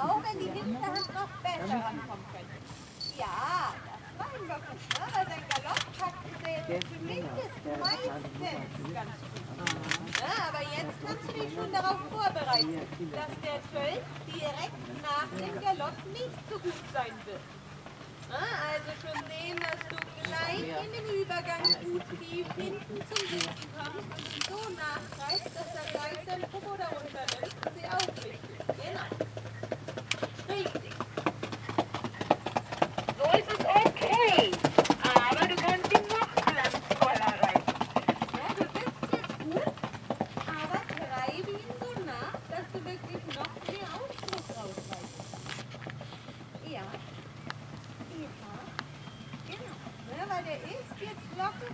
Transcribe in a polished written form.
auch wenn die Hinterhand noch besser rankommen könnte. Ja, das war ein Locken, ne? Weil sein Galopppakt ist ja jetzt zumindest meistens ganz gut. Ja, aber jetzt kannst du dich schon darauf vorbereiten, dass der Tölt direkt nach dem Galopp nicht so gut sein wird. Also schon sehen, dass du gleich in dem Übergang gut tief hinten zum Sitzen kommst und so nachtreibst, dass er gleich sein Popo darunter nimmt und sie aufrichtet. Genau. Richtig. So ist es okay. Aber du kannst ihn noch glanzvoller reiten. Ja, du sitzt jetzt gut, aber treibe ihn so nach, dass du wirklich noch mehr Ausdruck rausreißt. Ja. Ja, genau. Ja, weil der ist jetzt locker.